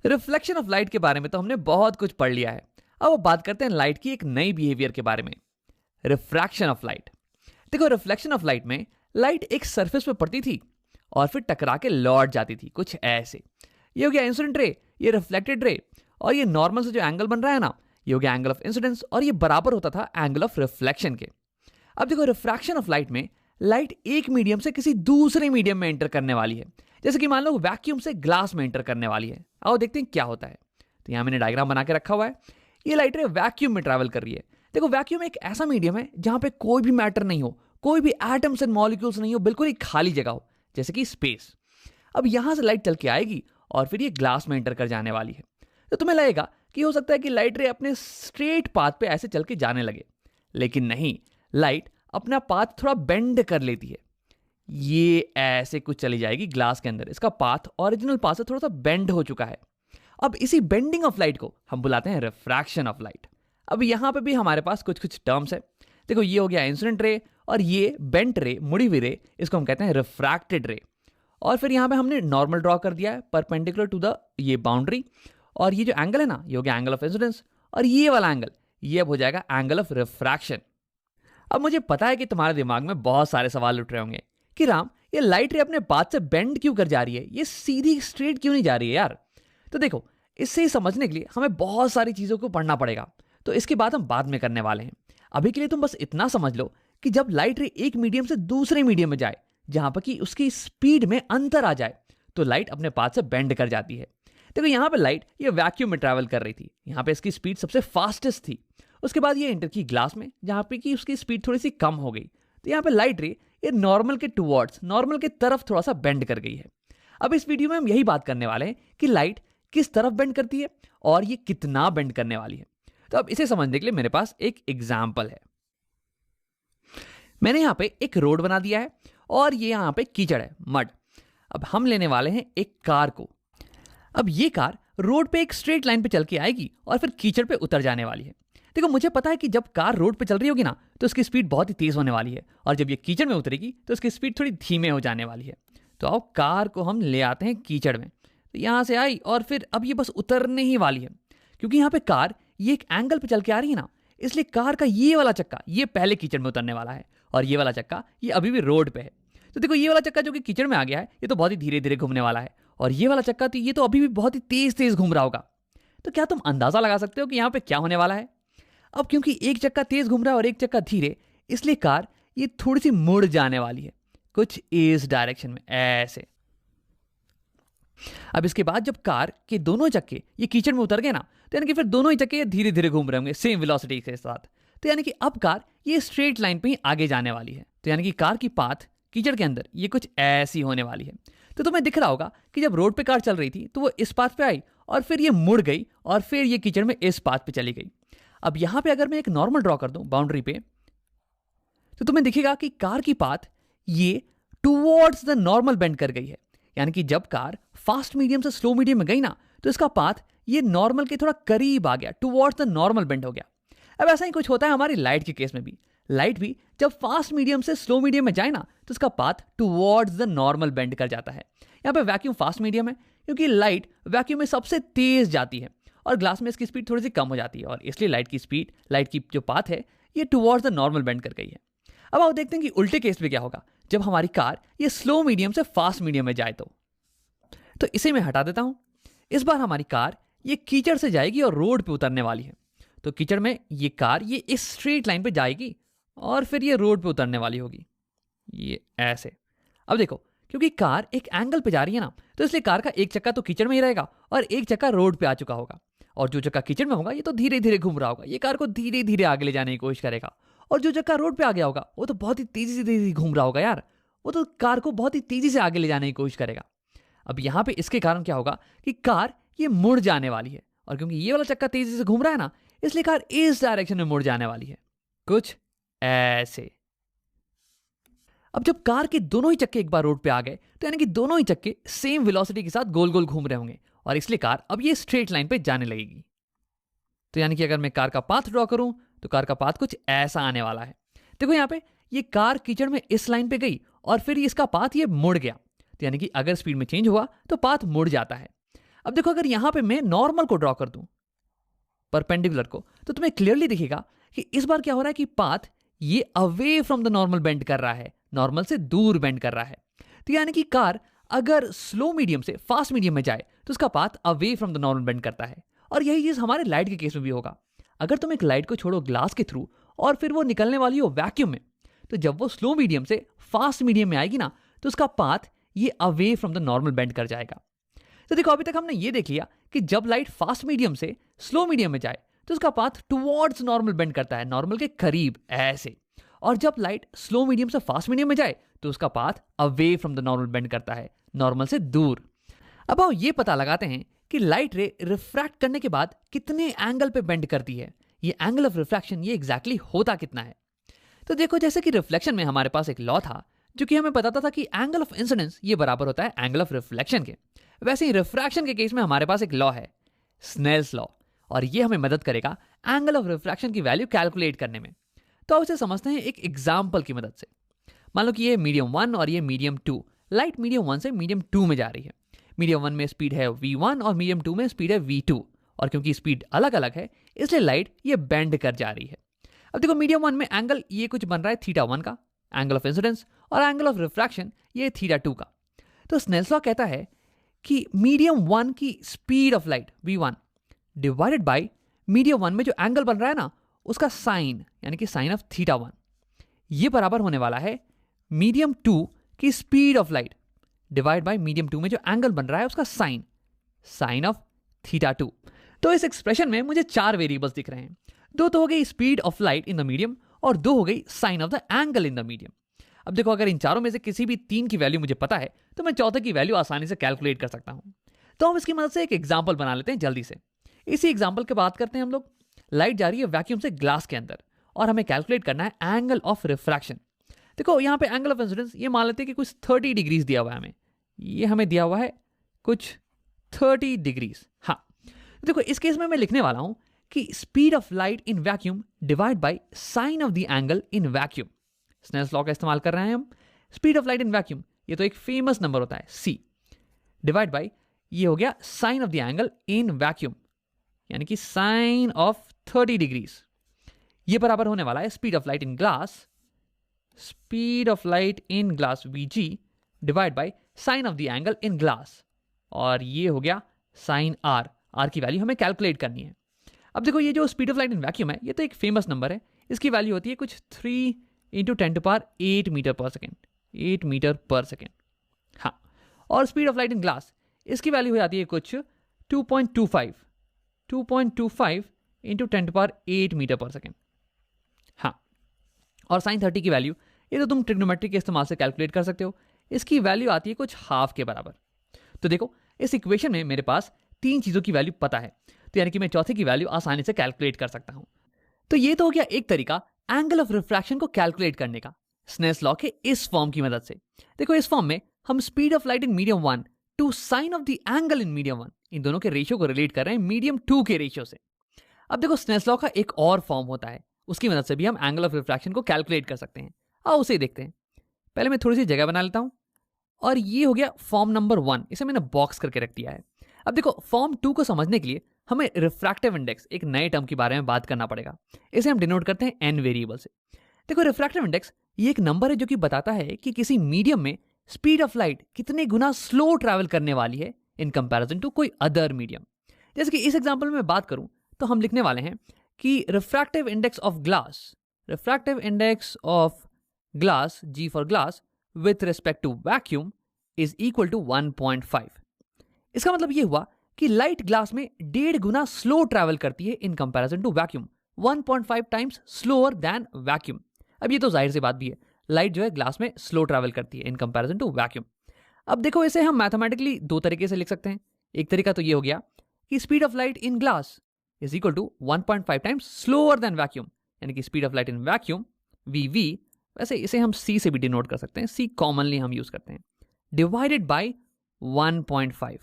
Reflection of light के बारे में तो हमने बहुत कुछ पढ़ लिया है। अब बात करते हैं लाइट की एक नई बिहेवियर के बारे में, रिफ्रैक्शन ऑफ लाइट। देखो, रिफ्लेक्शन ऑफ लाइट में लाइट एक सरफेस पे पड़ती थी और फिर टकरा के लौट जाती थी, कुछ ऐसे। ये हो गया इंसिडेंट रे, ये रिफ्लेक्टेड रे, और ये नॉर्मल से जो एंगल बन रहा है ना, ये हो गया एंगल ऑफ इंसिडेंस, और ये बराबर होता था एंगल ऑफ रिफ्लेक्शन के। अब देखो, रिफ्रैक्शन ऑफ लाइट में लाइट एक मीडियम से किसी दूसरे मीडियम में एंटर करने वाली है। जैसे कि मान लो वैक्यूम से ग्लास में एंटर करने वाली है। आओ देखते हैं क्या होता है। तो यहां मैंने डायग्राम बना के रखा हुआ है। ये लाइट रे वैक्यूम में ट्रैवल कर रही है। देखो, वैक्यूम एक ऐसा मीडियम है जहां पे कोई भी मैटर नहीं हो, कोई भी एटम्स एंड मॉलिक्यूल्स नहीं हो, बिल्कुल ही खाली जगह हो, जैसे कि स्पेस। अब यहां से लाइट चल के आएगी और फिर ये ग्लास में एंटर कर जाने वाली है। तो तुम्हें लगेगा कि हो सकता है कि लाइट रे अपने स्ट्रेट पाथ पे ऐसे चल के जाने लगे, लेकिन नहीं, लाइट अपना पाथ थोड़ा बेंड कर लेती है। ये ऐसे कुछ चली जाएगी ग्लास के अंदर। इसका पाथ ओरिजिनल पाथ से थोड़ा सा बेंड हो चुका है। अब इसी बेंडिंग ऑफ लाइट को हम बुलाते हैं रिफ्रैक्शन ऑफ लाइट। अब यहां पे भी हमारे पास कुछ कुछ टर्म्स है। देखो, ये हो गया इंसिडेंट रे, और ये बेंट रे, मुड़ी हुई रे, इसको हम कहते हैं रिफ्रैक्टेड रे। और फिर यहां पे हमने नॉर्मल ड्रॉ कर दिया है परपेंडिकुलर टू द ये बाउंड्री, और ये जो एंगल है ना, ये हो गया एंगल ऑफ इंसिडेंस, और ये वाला एंगल ये अब हो जाएगा एंगल ऑफ रिफ्रैक्शन। अब मुझे पता है कि तुम्हारे दिमाग में बहुत सारे सवाल उठ रहे होंगे कि राम, ये लाइट रे अपने पाथ से बेंड क्यों कर जा रही है, ये सीधी स्ट्रेट क्यों नहीं जा रही है यार। तो देखो, इससे समझने के लिए हमें बहुत सारी चीजों को पढ़ना पड़ेगा, तो इसकी बात हम बाद में करने वाले हैं। अभी के लिए तुम बस इतना समझ लो कि जब लाइट रे एक मीडियम से दूसरे मीडियम में जाए, जहां पर कि उसकी स्पीड में अंतर आ जाए, तो लाइट अपने पाथ से बेंड कर जाती है। देखो, यहां पे लाइट ये वैक्यूम में ट्रैवल कर रही थी, यहां पे इसकी स्पीड सबसे फास्टेस्ट थी। उसके बाद ये एंटर की ग्लास में, जहां पे कि उसकी स्पीड थोड़ी सी कम हो गई। तो यहाँ पे लाइट रे ये नॉर्मल के टुवर्ड्स, नॉर्मल के तरफ थोड़ा सा बेंड कर गई है। अब इस वीडियो में हम यही बात करने वाले हैं कि लाइट किस तरफ बेंड करती है और ये कितना बेंड करने वाली है। तो अब इसे समझने के लिए मेरे पास एक एग्जाम्पल है। मैंने यहाँ पे एक रोड बना दिया है और ये यहाँ पे कीचड़ है, मड। अब हम लेने वाले हैं एक कार को। अब ये कार रोड पे एक स्ट्रेट लाइन पे चल के आएगी और फिर कीचड़ पे उतर जाने वाली है। देखो, मुझे पता है कि जब कार रोड पे चल रही होगी ना, तो उसकी स्पीड बहुत ही तेज होने वाली है, और जब ये कीचड़ में उतरेगी तो उसकी स्पीड थोड़ी धीमे हो जाने वाली है। तो आओ कार को हम ले आते हैं कीचड़ में। तो यहाँ से आई और फिर अब ये बस उतरने ही वाली है, क्योंकि यहाँ पे कार ये एक एंगल पे चल के आ रही है ना, इसलिए कार का ये वाला चक्का ये पहले कीचड़ में उतरने वाला है, और ये वाला चक्का ये अभी भी रोड पे है। तो देखो, ये वाला चक्का जो कि कीचड़ में आ गया है, ये तो बहुत ही धीरे धीरे घूमने वाला है, और ये वाला चक्का ये तो अभी भी बहुत ही तेज तेज घूम रहा होगा। तो क्या तुम अंदाजा लगा सकते हो कि यहाँ पे क्या होने वाला है? अब क्योंकि एक चक्का तेज घूम रहा है और एक चक्का धीरे, इसलिए कार ये थोड़ी सी मुड़ जाने वाली है, कुछ इस डायरेक्शन में ऐसे। अब इसके बाद जब कार के दोनों चक्के ये कीचड़ में उतर गए ना, तो यानी कि फिर दोनों ही चक्के धीरे धीरे घूम रहे होंगे सेम वेलोसिटी के साथ। तो यानी कि अब कार ये स्ट्रेट लाइन पे ही आगे जाने वाली है। तो यानी कि कार की पाथ कीचड़ के अंदर ये कुछ ऐसी होने वाली है। तो तुम्हें दिख रहा होगा कि जब रोड पे कार चल रही थी तो वो इस पाथ पे आई और फिर ये मुड़ गई और फिर ये कीचड़ में इस पाथ पे चली गई। अब यहां पे अगर मैं एक नॉर्मल ड्रॉ कर दूं बाउंड्री पे, तो तुम्हें दिखेगा कि कार की पाथ ये टुवर्ड्स द नॉर्मल बेंड कर गई है। यानी कि जब कार फास्ट मीडियम से स्लो मीडियम में गई ना, तो इसका पाथ ये नॉर्मल के थोड़ा करीब आ गया, टुवर्ड्स द नॉर्मल बेंड हो गया। अब ऐसा ही कुछ होता है हमारी लाइट के केस में भी। लाइट भी जब फास्ट मीडियम से स्लो मीडियम में जाए ना, तो इसका path towards the normal bend कर जाता है। यहाँ पे वैक्यूम फास्ट मीडियम है, क्योंकि लाइट वैक्यूम में सबसे तेज जाती है और ग्लास में इसकी स्पीड थोड़ी सी कम हो जाती है, और इसलिए लाइट की जो पाथ है ये टुवर्ड्स द नॉर्मल बेंड कर गई है। अब आओ देखते हैं कि उल्टे केस में क्या होगा जब हमारी कार ये स्लो मीडियम से फास्ट मीडियम में जाए। तो इसे मैं हटा देता हूं। इस बार हमारी कार ये कीचड़ से जाएगी और रोड पे उतरने वाली है। तो कीचड़ में ये कार ये इस स्ट्रेट लाइन पे जाएगी और फिर ये रोड पे उतरने वाली होगी, ये ऐसे। अब देखो, क्योंकि कार एक एंगल पे जा रही है ना, तो इसलिए कार का एक चक्का तो कीचड़ में ही रहेगा और एक चक्का रोड पे आ चुका होगा, और जो चक्का कीचड़ में होगा ये तो धीरे धीरे घूम रहा होगा, ये कार को धीरे धीरे आगे ले जाने की कोशिश करेगा। और जो चक्का रोड पे आ गया होगा वो तो बहुत ही तेजी से घूम रहा होगा यार, वो तो कार को बहुत ही तेजी से आगे ले जाने की कोशिश करेगा। अब यहां पे इसके कारण क्या होगा कि कार ये मुड़ जाने वाली है, और क्योंकि ये वाला चक्का तेजी से घूम रहा है ना, इसलिए कार इस डायरेक्शन में मुड़ जाने वाली है, कुछ ऐसे। अब जब कार के दोनों ही चक्के एक बार रोड पे आ गए, तो यानी कि दोनों ही चक्के सेम वेलोसिटी के साथ गोल गोल घूम रहे होंगे, और इसलिए कार अब ये स्ट्रेट लाइन पे जाने लगेगी। तो यानी कि अगर मैं कार का पाथ ड्रॉ करूं, तो कार का पाथ कुछ ऐसा आने वाला है। देखो, यहां पे ये कार कीचड़ में इस लाइन पे गई और फिर इसका पाथ ये मुड़ गया। तो यानी कि अगर स्पीड में चेंज हुआ तो पाथ मुड़ जाता है। अब देखो अगर यहां पे मैं नॉर्मल को ड्रॉ कर दूं, परपेंडिकुलर को, तो तुम्हें क्लियरली दिखेगा कि इस बार क्या हो रहा है कि पाथ ये away from the normal bend कर रहा है, नॉर्मल से दूर बेंड कर रहा है। तो यानी कि कार अगर स्लो मीडियम से फास्ट मीडियम में जाए तो उसका path away from the normal bend करता है। और यही चीज हमारे लाइट के केस में भी होगा। अगर तुम एक लाइट को छोड़ो ग्लास के थ्रू और फिर वो निकलने वाली हो वैक्यूम में, तो जब वो स्लो मीडियम से फास्ट मीडियम में आएगी ना, तो उसका पाथ ये away from the normal bend कर जाएगा। तो देखो अभी तक हमने ये देख लिया कि जब लाइट फास्ट मीडियम से स्लो मीडियम में जाए तो उसका पाथ टुवर्ड्स नॉर्मल बेंड करता है, नॉर्मल के करीब ऐसे। और जब लाइट स्लो मीडियम से फास्ट मीडियम में जाए तो उसका path away from the normal bend करता है, नॉर्मल से दूर। अब आओ ये पता लगाते हैं कि लाइट रे रिफ्रैक्ट करने के बाद कितने एंगल पे बेंड करती है। ये एंगल ऑफ रिफ्रैक्शन ये एग्जैक्टली होता कितना है। तो देखो जैसे कि रिफ्लेक्शन में हमारे पास एक लॉ था जो कि हमें बताता था कि एंगल ऑफ इंसिडेंस ये बराबर होता है एंगल ऑफ रिफ्लेक्शन के। वैसे ही रिफ्रैक्शन के केस में हमारे पास एक लॉ है, स्नेल्स लॉ, और ये हमें मदद करेगा एंगल ऑफ रिफ्रैक्शन की वैल्यू कैलकुलेट करने में। तो अब इसे समझते हैं एक एग्जाम्पल की मदद से। मान लो कि ये मीडियम 1 और ये मीडियम 2, लाइट मीडियम 1 से मीडियम 2 में जा रही है। मीडियम 1 में स्पीड है v1 और मीडियम 2 में स्पीड है v2, और क्योंकि स्पीड अलग अलग है इसलिए लाइट ये बेंड कर जा रही है। अब देखो मीडियम 1 में एंगल ये कुछ बन रहा है θ1 का, एंगल ऑफ इंसिडेंस, और एंगल ऑफ रिफ्रैक्शन ये θ2 का। तो स्नेल्स लॉ कहता है कि मीडियम 1 की speed of light v1 divided by medium 1 में जो एंगल बन रहा है ना उसका साइन, यानी कि साइन ऑफ θ1, ये बराबर होने वाला है मीडियम 2 की speed of light divide by medium 2 में जो एंगल बन रहा है उसका साइन, साइन ऑफ θ2। तो इस एक्सप्रेशन में मुझे 4 वेरिएबल्स दिख रहे हैं। 2 तो हो गई speed of light in the medium और 2 हो गई sine of the angle in the medium. अब देखो अगर इन चारों में से किसी भी 3 की वैल्यू मुझे पता है तो मैं चौथे की वैल्यू आसानी से कैलकुलेट कर सकता हूं। तो हम इसकी मदद से एक एग्जाम्पल बना लेते हैं जल्दी से। इसी एग्जाम्पल की बात करते हैं हम लोग। लाइट जा रही है वैक्यूम से ग्लास के अंदर और हमें कैलकुलेट करना है एंगल ऑफ रिफ्रैक्शन। देखो यहाँ पे एंगल ऑफ इंसिडेंस ये मान लेते हैं कि कुछ 30 डिग्रीज दिया हुआ है हमें, ये हमें दिया हुआ है कुछ 30 डिग्रीज। हाँ देखो इस केस में मैं लिखने वाला हूं कि speed of light in vacuum divide by sine of the angle in vacuum. Snell's law का इस्तेमाल कर रहे हैं हम। Speed of light in vacuum ये तो एक फेमस नंबर होता है c, डिवाइड बाय ये हो गया sine of the angle in vacuum, यानी कि साइन ऑफ 30 डिग्रीज। ये बराबर होने वाला है speed of light in glass, speed of light in glass vg divide by sine of the angle in glass, और ये हो गया साइन r। r की वैल्यू हमें कैलकुलेट करनी है। अब देखो ये जो speed of light in vacuum है ये तो एक फेमस नंबर है। इसकी वैल्यू होती है कुछ 3 × 10⁸ मीटर पर सेकेंड, 8 मीटर पर सेकेंड। हाँ, और speed of light in glass इसकी वैल्यू हो जाती है कुछ 2.25 × 10⁸ मीटर पर सेकेंड। हाँ, और साइन 30 की वैल्यू ये तो तुम ट्रिग्नोमेट्री के इस्तेमाल से कैलकुलेट कर सकते हो। इसकी वैल्यू आती है कुछ हाफ के बराबर। तो देखो इस इक्वेशन में मेरे पास 3 चीज़ों की वैल्यू पता है, तो यानी कि मैं चौथे की वैल्यू आसानी से कैलकुलेट कर सकता हूं। तो ये तो हो गया एक तरीका एंगल ऑफ रिफ्रैक्शन को कैलकुलेट करने का स्नेल्स लॉ के इस फॉर्म की मदद से। देखो इस फॉर्म में हम speed of light in medium 1 to sine of the angle in medium 1, इन दोनों के रेशियो को रिलेट कर रहे हैं मीडियम 2 के रेशियो से। अब देखो स्नेल्स लॉ का एक और फॉर्म होता है, उसकी मदद से भी हम एंगल ऑफ रिफ्रैक्शन को कैलकुलेट कर सकते हैं। आओ उसे देखते हैं। पहले मैं थोड़ी सी जगह बना लेता हूं, और ये हो गया फॉर्म नंबर 1, इसे मैंने बॉक्स करके रख दिया है। अब देखो फॉर्म 2 को समझने के लिए हमें रिफ्रैक्टिव इंडेक्स, एक नए टर्म के बारे में बात करना पड़ेगा। इसे हम डिनोट करते हैं n वेरिएबल से। देखो रिफ्रैक्टिव इंडेक्स ये एक नंबर है जो कि बताता है कि किसी मीडियम में स्पीड ऑफ लाइट कितने गुना स्लो ट्रैवल करने वाली है इन कंपैरिजन टू कोई अदर मीडियम। जैसे कि इस एग्जांपल में बात करूं तो हम लिखने वाले हैं कि refractive index of glass, refractive index of glass g for glass with respect to vacuum is equal to 1.5। इसका मतलब ये हुआ कि लाइट ग्लास में 1.5 गुना स्लो ट्रैवल करती है in comparison to vacuum, 1.5 times slower than vacuum. अब ये तो जाहिर सी बात भी है, लाइट जो है ग्लास में स्लो ट्रैवल करती है इन कंपैरिजन टू वैक्यूम। अब देखो इसे हम मैथमेटिकली 2 तरीके से लिख सकते हैं। एक तरीका तो ये हो गया कि speed of light in glass is equal to 1.5 times slower than vacuum, यानी कि speed of light in vacuum vv, वैसे इसे हम c से भी डिनोट कर सकते हैं, c कॉमनली हम यूज करते हैं, डिवाइडेड बाय 1.5।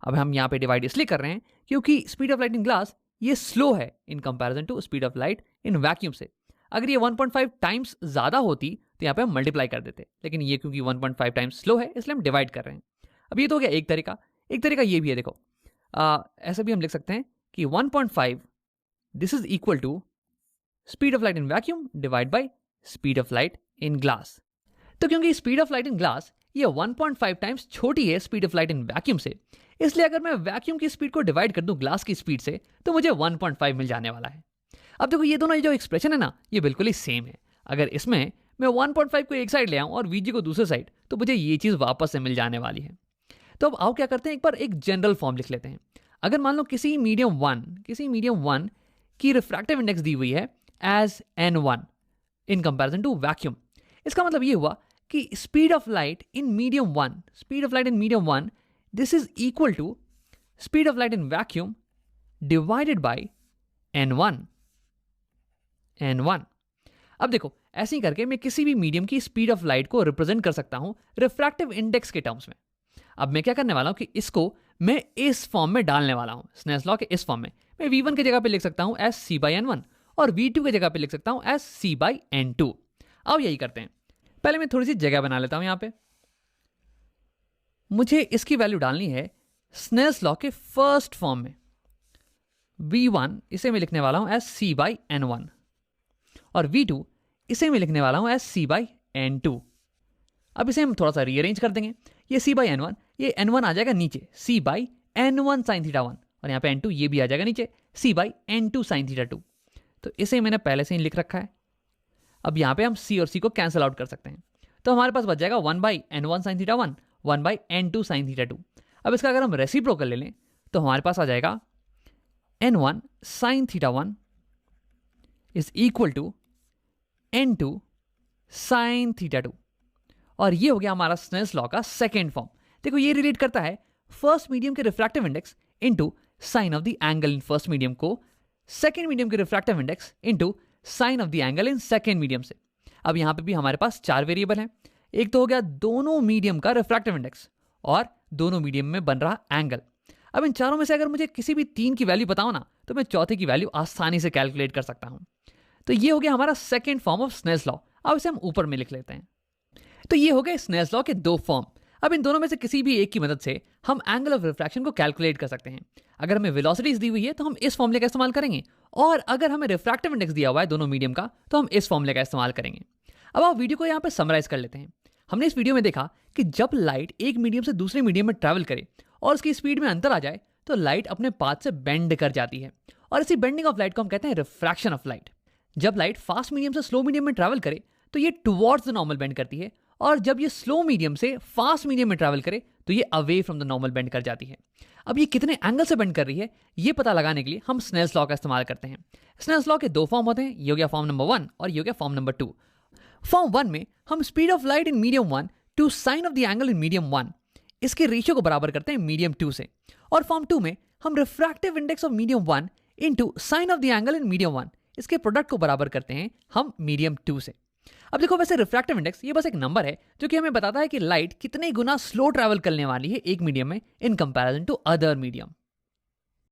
अब हम यहाँ पे डिवाइड इसलिए कर रहे हैं क्योंकि speed of light in glass ये स्लो है in comparison to speed of light in vacuum से। अगर ये 1.5 टाइम्स ज़्यादा होती तो यहाँ पे हम मल्टीप्लाई कर देते, लेकिन ये क्योंकि 1.5 टाइम्स स्लो है इसलिए हम डिवाइड कर रहे हैं। अब ये तो हो गया एक तरीका। एक तरीका ये भी है, देखो ऐसा भी हम लिख सकते हैं कि 1.5 this is equal to speed of light in vacuum divide by speed of light in glass. तो क्योंकि speed of light in glass ये 1.5 टाइम्स छोटी है speed of light in vacuum से, इसलिए अगर मैं वैक्यूम की स्पीड को डिवाइड कर दूं ग्लास की स्पीड से तो मुझे 1.5 मिल जाने वाला है। अब देखो ये दोनों जो एक्सप्रेशन है ना, ये बिल्कुल ही सेम है। अगर इसमें मैं 1.5 को एक साइड ले आऊं और वीजी को दूसरे साइड, तो मुझे ये चीज वापस से मिल जाने वाली है। तो अब आओ क्या करते हैं, एक बार एक जनरल फॉर्म लिख लेते हैं। अगर मान लो किसी मीडियम वन की रिफ्रैक्टिव इंडेक्स दी हुई है as n1 in comparison to vacuum, इसका मतलब ये हुआ कि speed of light in medium one this is equal to speed of light in vacuum divided by n1। अब देखो ऐसे ही करके मैं किसी भी मीडियम की स्पीड ऑफ लाइट को रिप्रेजेंट कर सकता हूं रिफ्रैक्टिव इंडेक्स के टर्म्स में। अब मैं क्या करने वाला हूं कि इसको मैं इस फॉर्म में डालने वाला हूं, स्नेल्स लॉ के इस फॉर्म में। मैं v1 की जगह पे लिख सकता हूं एस सी बाई n1 और v2 की जगह पे लिख सकता हूं एस सी बाई n2। अब यही करते हैं, पहले मैं थोड़ी सी जगह बना लेता हूं यहां पे। मुझे इसकी वैल्यू डालनी है स्नेल्स लॉ के फर्स्ट फॉर्म में। v1 इसे मैं लिखने वाला हूं एस सी बाई n1 और v2 इसे मैं लिखने वाला हूं एस सी बाई n2। अब इसे हम थोड़ा सा रीअरेंज कर देंगे। ये c बाई n1, ये n1 आ जाएगा नीचे c by n1 sine theta 1 और यहाँ पे n2 ये भी आ जाएगा नीचे c by n2 sine theta 2। तो इसे मैंने पहले से ही लिख रखा है। अब यहाँ पे हम c और c को कैंसिल आउट कर सकते हैं, तो हमारे पास बच जाएगा 1 by n1 sine theta 1, 1 by n2 sine theta 2। अब इसका अगर हम रेसिप्रोकल ले लें तो हमारे पास आ जाएगा n1 sine theta 1 is equal to n2 sine theta 2। और ये हो गया हमारा स्नेल्स लॉ का सेकेंड फॉर्म। देखो ये रिलेट करता है फर्स्ट मीडियम के refractive index into sine of the angle in first medium को सेकेंड मीडियम के refractive index into sine of the angle in second medium से। अब यहां पे भी हमारे पास 4 वेरिएबल हैं। एक तो हो गया दोनों मीडियम का रिफ्रैक्टिव इंडेक्स और दोनों मीडियम में बन रहा एंगल। अब इन चारों में से अगर मुझे किसी भी 3 की वैल्यू बताओ ना, तो मैं चौथे की वैल्यू आसानी से कैलकुलेट कर सकता हूं। तो ये हो गया हमारा second form of Snell's law. अब इसे हम ऊपर में लिख लेते हैं। तो ये हो गए स्नेल्स लॉ के 2 फॉर्म। अब इन दोनों में से किसी भी एक की मदद से हम एंगल ऑफ रिफ्रैक्शन को कैलकुलेट कर सकते हैं। अगर हमें वेलोसिटीज दी हुई है तो हम इस फॉर्मूले का इस्तेमाल करेंगे, और अगर हमें रिफ्रैक्टिव इंडेक्स दिया हुआ है दोनों मीडियम का तो हम इस फॉर्मूले का इस्तेमाल करेंगे। अब आप वीडियो को यहाँ पे समराइज कर लेते हैं। हमने इस वीडियो में देखा कि जब लाइट एक मीडियम से दूसरे मीडियम में ट्रैवल करे और उसकी स्पीड में अंतर आ जाए तो लाइट अपने पाथ से बेंड कर जाती है, और इसी बेंडिंग ऑफ लाइट को हम कहते हैं रिफ्रैक्शन ऑफ लाइट। जब लाइट फास्ट मीडियम से स्लो मीडियम में ट्रैवल करे तो ये टुवर्ड्स द नॉर्मल बेंड करती है, और जब ये स्लो मीडियम से फास्ट मीडियम में ट्रैवल करे तो ये away from the normal bend कर जाती है। अब ये कितने एंगल से बेंड कर रही है ये पता लगाने के लिए हम स्नेल्स लॉ का इस्तेमाल करते हैं। स्नेल्स लॉ के 2 फॉर्म होते हैं, ये हो गया फॉर्म नंबर 1 और ये हो गया फॉर्म नंबर 2। फॉर्म 1 में हम speed of light in medium 1 to sine of the angle in medium 1 इसके रेशियो को बराबर करते हैं मीडियम 2 से, और फॉर्म 2 में हम refractive index of medium 1 into sine of the angle in medium 1 इसके प्रोडक्ट को बराबर करते हैं हम मीडियम 2 से। अब देखो वैसे रिफ्रैक्टिव इंडेक्स ये बस एक नंबर है जो कि हमें बताता है कि लाइट कितने गुना स्लो ट्रैवल करने वाली है एक मीडियम में in comparison to other medium.